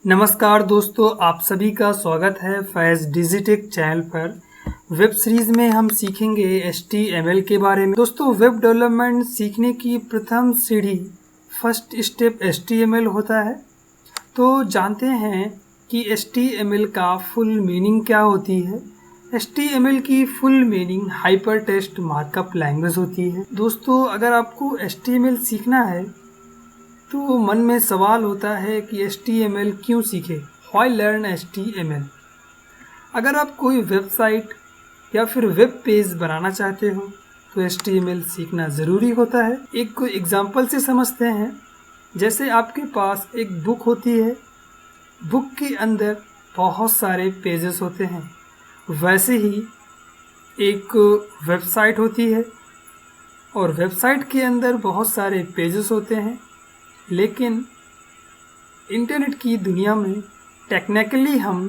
नमस्कार दोस्तों, आप सभी का स्वागत है फैज़ डिजिटेक चैनल पर। वेब सीरीज़ में हम सीखेंगे HTML के बारे में। दोस्तों, वेब डेवलपमेंट सीखने की प्रथम सीढ़ी फर्स्ट स्टेप HTML होता है। तो जानते हैं कि HTML का फुल मीनिंग क्या होती है। HTML की full meaning hyper text markup language होती है। दोस्तों, अगर आपको HTML सीखना है तो मन में सवाल होता है कि HTML क्यों सीखे, Why learn HTML? अगर आप कोई वेबसाइट या फिर वेब पेज बनाना चाहते हो तो HTML सीखना ज़रूरी होता है। एक कोई एग्जांपल से समझते हैं। जैसे आपके पास एक बुक होती है, बुक के अंदर बहुत सारे पेजेस होते हैं। वैसे ही एक वेबसाइट होती है और वेबसाइट के अंदर बहुत सारे पेजेस होते हैं। लेकिन इंटरनेट की दुनिया में टेक्निकली हम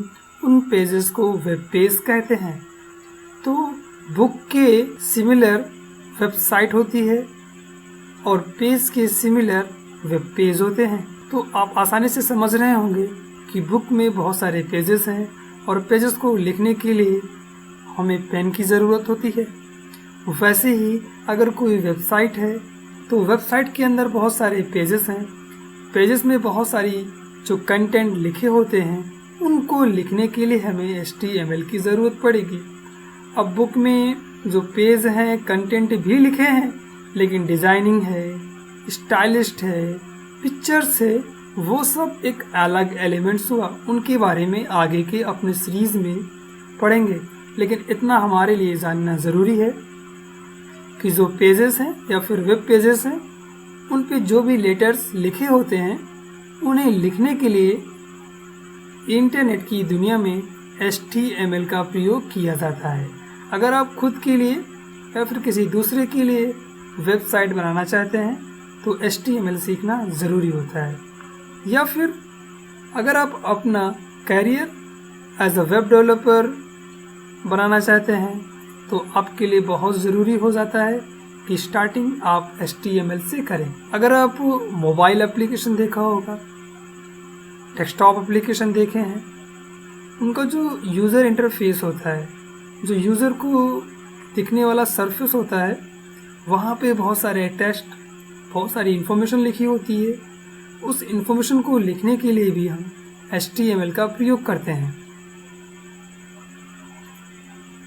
उन पेजेस को वेब पेज कहते हैं। तो बुक के सिमिलर वेबसाइट होती है और पेज के सिमिलर वेब पेज होते हैं। तो आप आसानी से समझ रहे होंगे कि बुक में बहुत सारे पेजेस हैं और पेजेस को लिखने के लिए हमें पेन की ज़रूरत होती है। वैसे ही अगर कोई वेबसाइट है तो वेबसाइट के अंदर बहुत सारे पेजेस हैं। पेजेस में बहुत सारी जो कंटेंट लिखे होते हैं उनको लिखने के लिए हमें HTML की ज़रूरत पड़ेगी। अब बुक में जो पेज हैं, कंटेंट भी लिखे हैं, लेकिन डिज़ाइनिंग है, स्टाइलिस्ट है, पिक्चर्स है, वो सब एक अलग एलिमेंट्स हुआ। उनके बारे में आगे के अपने सीरीज़ में पढ़ेंगे। लेकिन इतना हमारे लिए जानना ज़रूरी है कि जो पेजेस हैं या फिर वेब पेजेस हैं उन पे जो भी लेटर्स लिखे होते हैं उन्हें लिखने के लिए इंटरनेट की दुनिया में HTML का प्रयोग किया जाता है। अगर आप खुद के लिए या फिर किसी दूसरे के लिए वेबसाइट बनाना चाहते हैं तो HTML सीखना ज़रूरी होता है। या फिर अगर आप अपना career as a web developer बनाना चाहते हैं तो आपके लिए बहुत ज़रूरी हो जाता है कि स्टार्टिंग आप HTML से करें। अगर आप मोबाइल एप्लीकेशन देखा होगा, डेस्कटॉप एप्लीकेशन देखे हैं, उनका जो यूज़र इंटरफेस होता है, जो यूज़र को दिखने वाला सरफेस होता है, वहाँ पे बहुत सारे टेक्स्ट, बहुत सारी इन्फॉर्मेशन लिखी होती है। उस इन्फॉर्मेशन को लिखने के लिए भी हम HTML का प्रयोग करते हैं।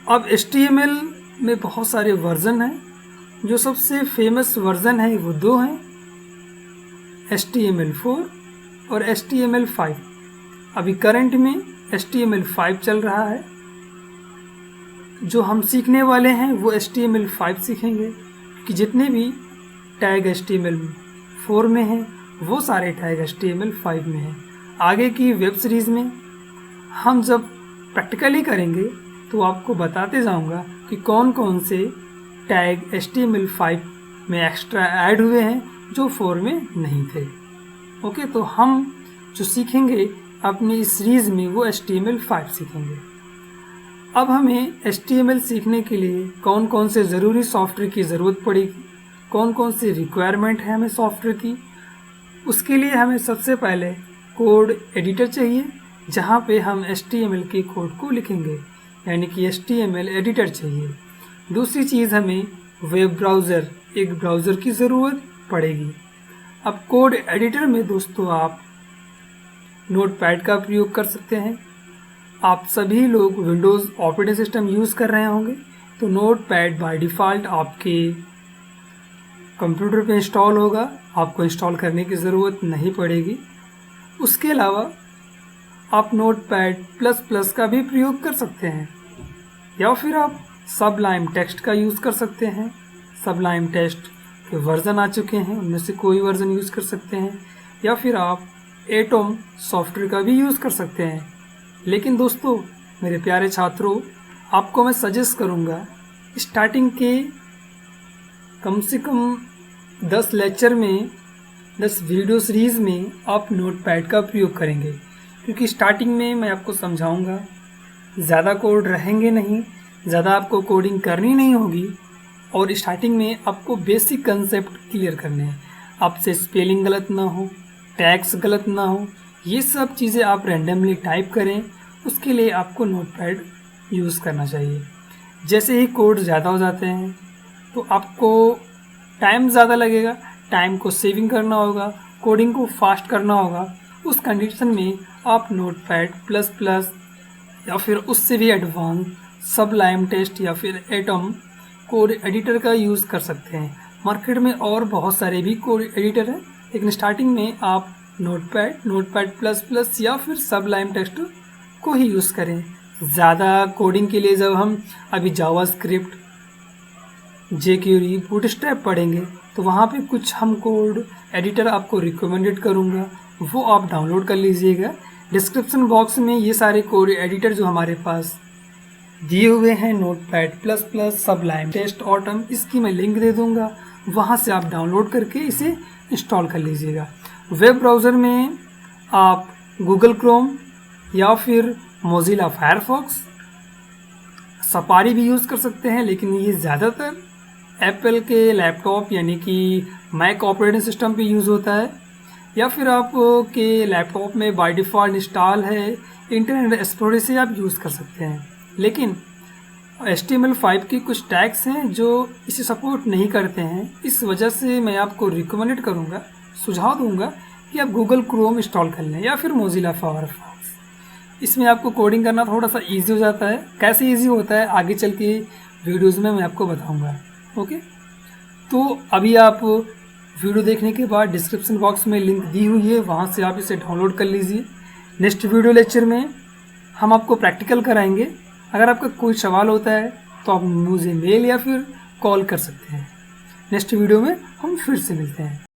अब HTML में बहुत सारे वर्जन हैं। जो सबसे फेमस वर्जन है वो दो हैं, HTML4 और HTML5। अभी करंट में HTML5 चल रहा है। जो हम सीखने वाले हैं वो HTML5 सीखेंगे कि जितने भी टैग HTML4 में हैं वो सारे टैग HTML5 में हैं। आगे की वेब सीरीज़ में हम जब प्रैक्टिकली करेंगे तो आपको बताते जाऊंगा कि कौन कौन से टैग HTML5 में एक्स्ट्रा ऐड हुए हैं जो 4 में नहीं थे। ओके, तो हम जो सीखेंगे अपनी इस सीरीज़ में वो HTML5 सीखेंगे। अब हमें HTML सीखने के लिए कौन कौन से ज़रूरी सॉफ्टवेयर की ज़रूरत पड़ेगी, कौन कौन सी रिक्वायरमेंट है हमें सॉफ्टवेयर की। उसके लिए हमें सबसे पहले कोड एडिटर चाहिए जहाँ पे हम HTML के कोड को लिखेंगे, यानी कि HTML एडिटर चाहिए। दूसरी चीज़ हमें वेब ब्राउज़र, एक ब्राउज़र की ज़रूरत पड़ेगी। अब कोड एडिटर में दोस्तों आप नोटपैड का प्रयोग कर सकते हैं। आप सभी लोग विंडोज़ ऑपरेटिंग सिस्टम यूज़ कर रहे होंगे तो नोटपैड बाय डिफ़ॉल्ट आपके कंप्यूटर पे इंस्टॉल होगा, आपको इंस्टॉल करने की ज़रूरत नहीं पड़ेगी। उसके अलावा आप नोटपैड प्लस का भी प्रयोग कर सकते हैं या फिर आप सबलाइम टेक्स्ट का यूज़ कर सकते हैं। सबलाइम टेक्स्ट के वर्ज़न आ चुके हैं, उनमें से कोई वर्ज़न यूज़ कर सकते हैं या फिर आप एटम सॉफ्टवेयर का भी यूज़ कर सकते हैं। लेकिन दोस्तों, मेरे प्यारे छात्रों, आपको मैं सजेस्ट करूँगा स्टार्टिंग के कम से कम 10 लेक्चर में, 10 वीडियो सीरीज़ में आप नोटपैड का प्रयोग करेंगे, क्योंकि स्टार्टिंग में मैं आपको समझाऊँगा, ज़्यादा कोड रहेंगे नहीं, ज़्यादा आपको कोडिंग करनी नहीं होगी और स्टार्टिंग में आपको बेसिक कंसेप्ट क्लियर करने हैं। आपसे स्पेलिंग गलत ना हो, टैग्स गलत ना हो, ये सब चीज़ें आप रैंडमली टाइप करें, उसके लिए आपको नोटपैड यूज़ करना चाहिए। जैसे ही कोड ज़्यादा हो जाते हैं तो आपको टाइम ज़्यादा लगेगा, टाइम को सेविंग करना होगा, कोडिंग को फास्ट करना होगा। उस कंडीशन में आप नोटपैड प्लस प्लस या फिर उससे भी एडवांस सबलाइम टेस्ट या फिर एटम कोड एडिटर का यूज़ कर सकते हैं। मार्केट में और बहुत सारे भी कोड एडिटर हैं, लेकिन स्टार्टिंग में आप नोटपैड प्लस प्लस या फिर सबलाइम टेक्स्ट को ही यूज़ करें। ज़्यादा कोडिंग के लिए जब हम अभी जावास्क्रिप्ट, jQuery, बूटस्ट्रैप पढ़ेंगे तो वहाँ पे कुछ हम कोड एडिटर आपको रिकमेंडेड करूँगा, वो आप डाउनलोड कर लीजिएगा। डिस्क्रिप्शन बॉक्स में ये सारे कोड एडिटर जो हमारे पास दिए हुए हैं, notepad plus plus, sublime text, Atom, इसकी मैं लिंक दे दूँगा, वहाँ से आप डाउनलोड करके इसे इंस्टॉल कर लीजिएगा। वेब ब्राउज़र में आप गूगल क्रोम या फिर मोज़िला फायरफॉक्स, सफारी भी यूज़ कर सकते हैं, लेकिन ये ज़्यादातर एप्पल के लैपटॉप यानी कि मैक ऑपरेटिंग सिस्टम पे यूज़ होता है, या फिर आप के लैपटॉप में बाय डिफ़ॉल्ट इंस्टॉल है इंटरनेट एक्सप्लोरर से आप यूज़ कर सकते हैं। लेकिन HTML5 की कुछ टैग्स हैं जो इसे सपोर्ट नहीं करते हैं, इस वजह से मैं आपको रिकमेंडेड करूँगा, सुझाव दूंगा कि आप गूगल क्रोम इंस्टॉल कर लें या फिर मोज़िला फायरफॉक्स। इसमें आपको कोडिंग करना थोड़ा सा ईजी हो जाता है। कैसे ईजी होता है आगे चल के वीडियोज़ में मैं आपको बताऊंगा। ओके, तो अभी आप वीडियो देखने के बाद डिस्क्रिप्शन बॉक्स में लिंक दी हुई है, वहाँ से आप इसे डाउनलोड कर लीजिए। नेक्स्ट वीडियो लेक्चर में हम आपको प्रैक्टिकल कराएंगे। अगर आपका कोई सवाल होता है तो आप मुझे मेल या फिर कॉल कर सकते हैं। नेक्स्ट वीडियो में हम फिर से मिलते हैं।